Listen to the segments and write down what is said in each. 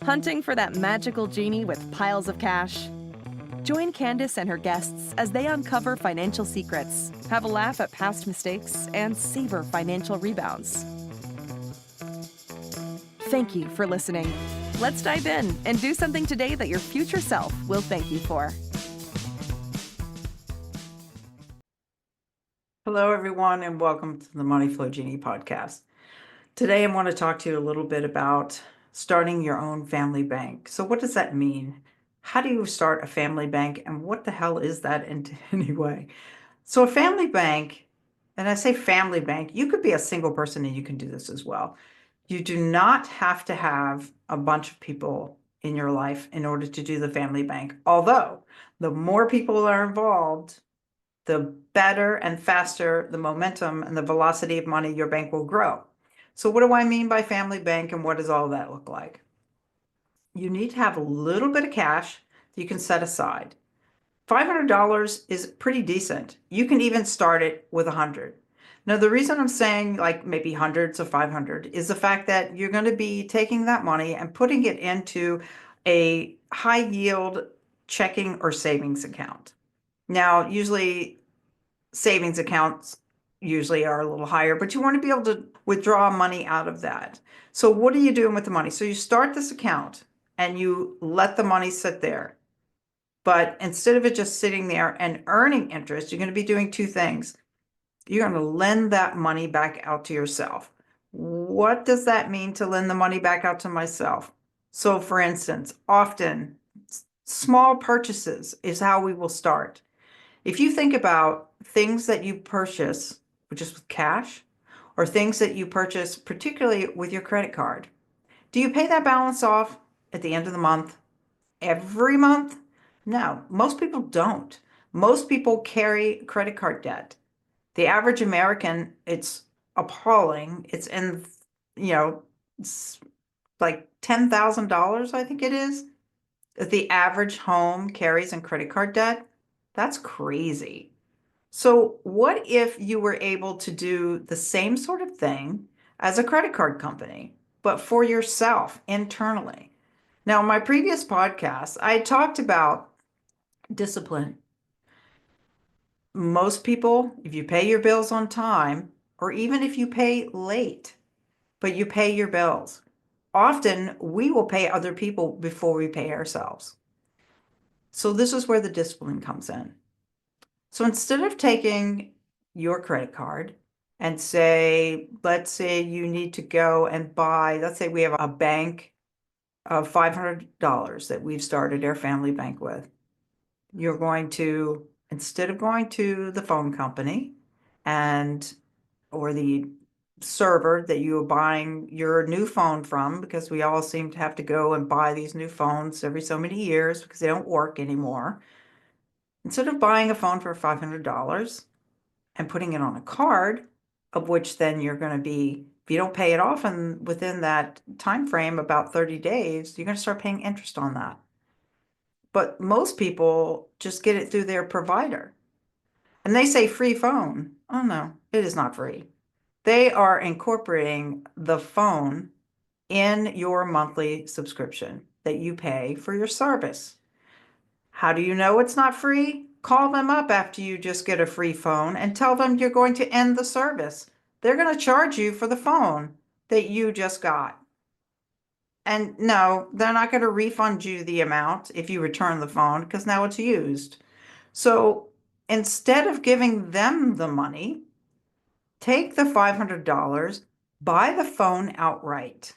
Hunting for that magical genie with piles of cash? Join Candace and her guests as they uncover financial secrets, have a laugh at past mistakes, and savor financial rebounds. Thank you for listening. Let's dive in and do something today that your future self will thank you for. Hello, everyone, and welcome to the Money Flow Genie Podcast. Today, I want to talk to you a little bit about starting your own family bank. So what does that mean? How do you start a family bank, and what the hell is that anyway? So a family bank, and I say family bank, you could be a single person and you can do this as well. You do not have to have a bunch of people in your life in order to do the family bank. Although the more people are involved, the better and faster the momentum and the velocity of money your bank will grow. So what do I mean by family bank, and what does all that look like? You need to have a little bit of cash that you can set aside. $500 is pretty decent. You can even start it with 100. Now, the reason I'm saying like maybe hundreds of 500 is the fact that you're going to be taking that money and putting it into a high yield checking or savings account. Now, usually savings accounts usually are a little higher, but you want to be able to withdraw money out of that. So what are you doing with the money? So you start this account and you let the money sit there. But instead of it just sitting there and earning interest, you're going to be doing two things. You're going to lend that money back out to yourself. What does that mean to lend the money back out to myself? So for instance, often small purchases is how we will start. If you think about things that you purchase just with cash, or things that you purchase particularly with your credit card, do you pay that balance off at the end of the month, every month? No, most people don't. Most people carry credit card debt. The average American, it's appalling. It's in, it's like $10,000, I think it is, that the average home carries in credit card debt. That's crazy. So what if you were able to do the same sort of thing as a credit card company, but for yourself internally? Now, in my previous podcast, I talked about discipline. Most people, if you pay your bills on time, or even if you pay late, but you pay your bills, often we will pay other people before we pay ourselves. So this is where the discipline comes in. So instead of taking your credit card and let's say you need to go and buy, let's say we have a bank of $500 that we've started our family bank with. You're going to, instead of going to the phone company or the server that you are buying your new phone from, because we all seem to have to go and buy these new phones every so many years because they don't work anymore. Instead of buying a phone for $500 and putting it on a card, of which then you're going to be, if you don't pay it off and within that time frame, about 30 days, you're going to start paying interest on that. But most people just get it through their provider. And they say free phone. Oh no, it is not free. They are incorporating the phone in your monthly subscription that you pay for your service. How do you know it's not free? Call them up after you just get a free phone and tell them you're going to end the service. They're going to charge you for the phone that you just got. And no, they're not going to refund you the amount if you return the phone because now it's used. So instead of giving them the money, take the $500, buy the phone outright.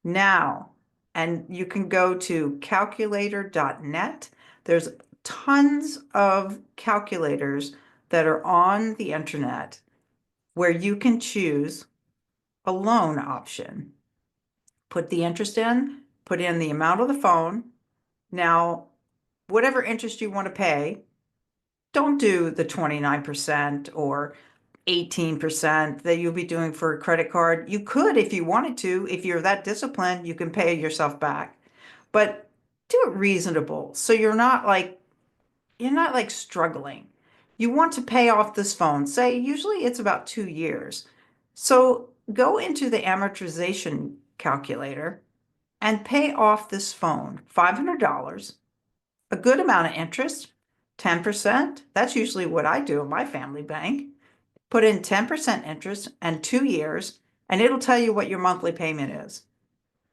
Now, and you can go to calculator.net. There's tons of calculators that are on the internet where you can choose a loan option. Put the interest in, put in the amount of the phone. Now, whatever interest you want to pay, don't do the 29% or 18% that you'll be doing for a credit card. You could, if you wanted to, if you're that disciplined, you can pay yourself back, but do it reasonable. So you're not like struggling. You want to pay off this phone. Say usually it's about 2 years. So go into the amortization calculator and pay off this phone, $500, a good amount of interest, 10%. That's usually what I do in my family bank. Put in 10% interest and 2 years, and it'll tell you what your monthly payment is.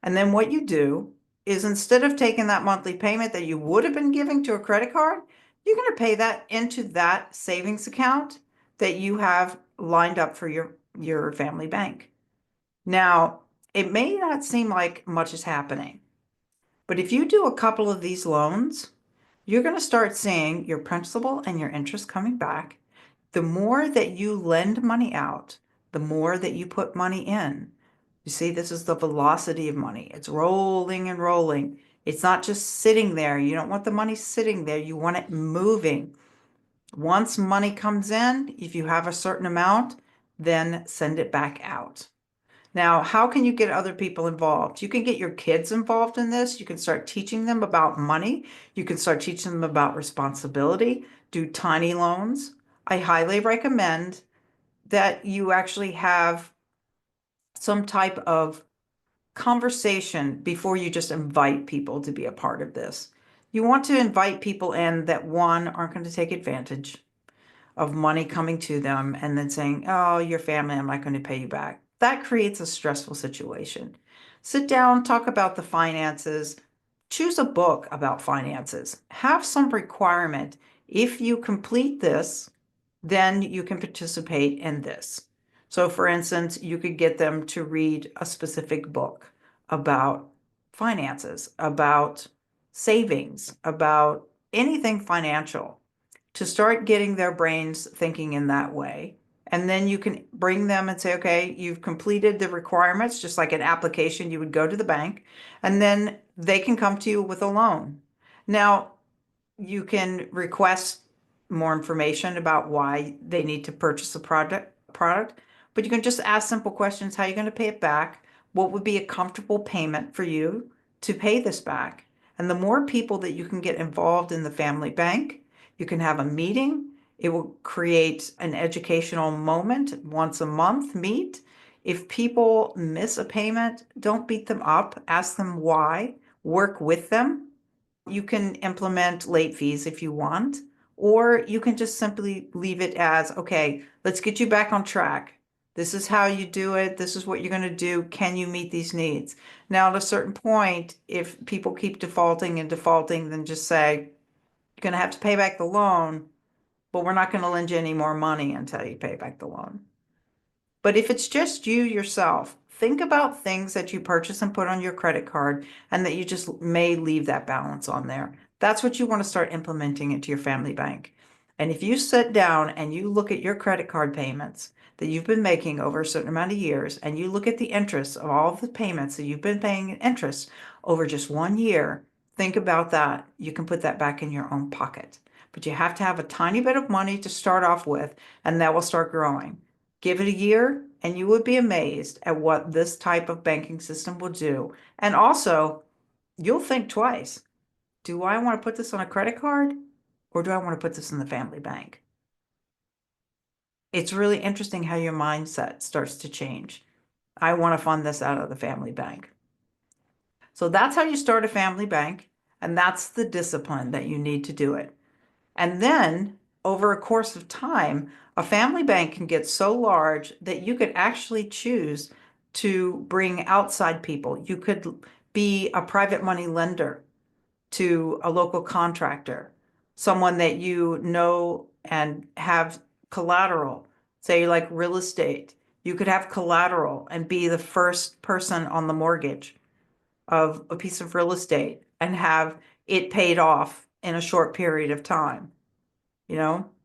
And then what you do is instead of taking that monthly payment that you would have been giving to a credit card, you're going to pay that into that savings account that you have lined up for your family bank. Now, it may not seem like much is happening, but if you do a couple of these loans, you're going to start seeing your principal and your interest coming back. The more that you lend money out, the more that you put money in. You see, this is the velocity of money. It's rolling and rolling. It's not just sitting there. You don't want the money sitting there. You want it moving. Once money comes in, if you have a certain amount, then send it back out. Now, how can you get other people involved? You can get your kids involved in this. You can start teaching them about money. You can start teaching them about responsibility. Do tiny loans. I highly recommend that you actually have some type of conversation before you just invite people to be a part of this. You want to invite people in that, one, aren't going to take advantage of money coming to them and then saying, oh, your family, I'm not going to pay you back. That creates a stressful situation. Sit down, talk about the finances, choose a book about finances, have some requirement. If you complete this, then you can participate in this. So for instance, you could get them to read a specific book about finances, about savings, about anything financial, to start getting their brains thinking in that way. And then you can bring them and say, okay, you've completed the requirements, just like an application, you would go to the bank, and then they can come to you with a loan. Now, you can request more information about why they need to purchase a product, but you can just ask simple questions. How are you going to pay it back? What would be a comfortable payment for you to pay this back? And the more people that you can get involved in the family bank, you can have a meeting. It will create an educational moment once a month, meet. If people miss a payment, don't beat them up. Ask them why. Work with them. You can implement late fees if you want, or you can just simply leave it as, okay, let's get you back on track. This is how you do it. This is what you're going to do. Can you meet these needs? Now, at a certain point, if people keep defaulting and defaulting, then just say, you're going to have to pay back the loan, but we're not going to lend you any more money until you pay back the loan. But if it's just you yourself, think about things that you purchase and put on your credit card and that you just may leave that balance on there. That's what you want to start implementing into your family bank. And if you sit down and you look at your credit card payments that you've been making over a certain amount of years, and you look at the interest of all of the payments that you've been paying in interest over just 1 year, think about that. You can put that back in your own pocket. But you have to have a tiny bit of money to start off with, and that will start growing. Give it a year, and you would be amazed at what this type of banking system will do. And also, you'll think twice. Do I want to put this on a credit card, or do I want to put this in the family bank? It's really interesting how your mindset starts to change. I want to fund this out of the family bank. So that's how you start a family bank, and that's the discipline that you need to do it. And then over a course of time, a family bank can get so large that you could actually choose to bring outside people. You could be a private money lender to a local contractor, someone that you know and have collateral, say like real estate. You could have collateral and be the first person on the mortgage of a piece of real estate and have it paid off in a short period of time.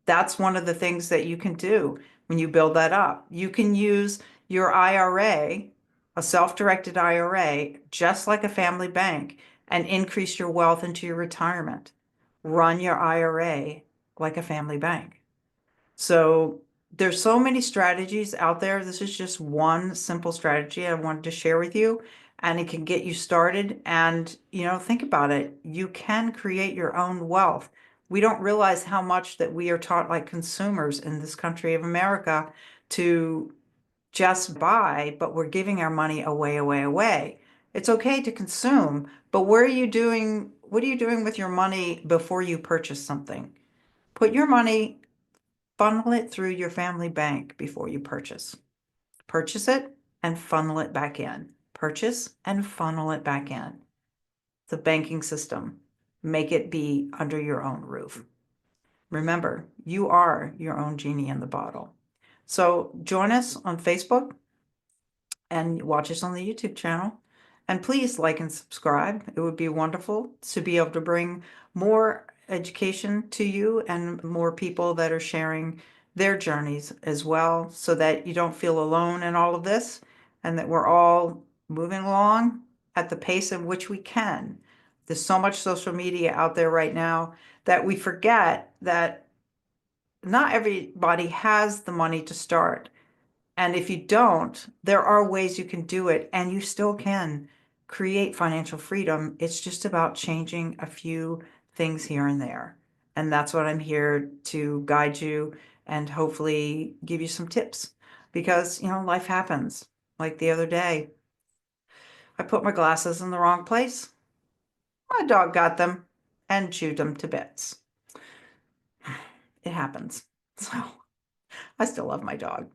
That's one of the things that you can do when you build that up. You can use your IRA, a self-directed IRA, just like a family bank, and increase your wealth into your retirement. Run your IRA like a family bank. So there's so many strategies out there. This is just one simple strategy I wanted to share with you, and it can get you started. And, think about it. You can create your own wealth. We don't realize how much that we are taught like consumers in this country of America to just buy, but we're giving our money away, away, away. It's okay to consume, but what are you doing with your money before you purchase something? Put your money, funnel it through your family bank before you purchase. Purchase it and funnel it back in. Purchase and funnel it back in. The banking system. Make it be under your own roof. Remember, you are your own genie in the bottle. So join us on Facebook and watch us on the YouTube channel. And please like and subscribe. It would be wonderful to be able to bring more education to you and more people that are sharing their journeys as well, so that you don't feel alone in all of this and that we're all moving along at the pace in which we can. There's so much social media out there right now that we forget that not everybody has the money to start. And if you don't, there are ways you can do it, and you still can create financial freedom. It's just about changing a few things here and there. And that's what I'm here to guide you and hopefully give you some tips, because, life happens. Like the other day, I put my glasses in the wrong place. My dog got them and chewed them to bits. It happens. So I still love my dog.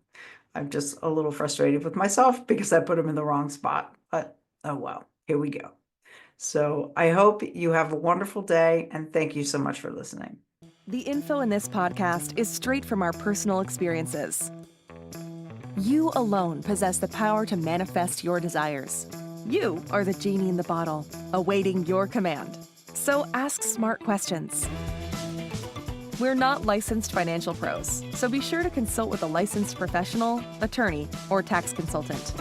I'm just a little frustrated with myself because I put him in the wrong spot. But oh well, here we go. So I hope you have a wonderful day, and thank you so much for listening. The info in this podcast is straight from our personal experiences. You alone possess the power to manifest your desires. You are the genie in the bottle, awaiting your command. So ask smart questions. We're not licensed financial pros, so be sure to consult with a licensed professional, attorney, or tax consultant.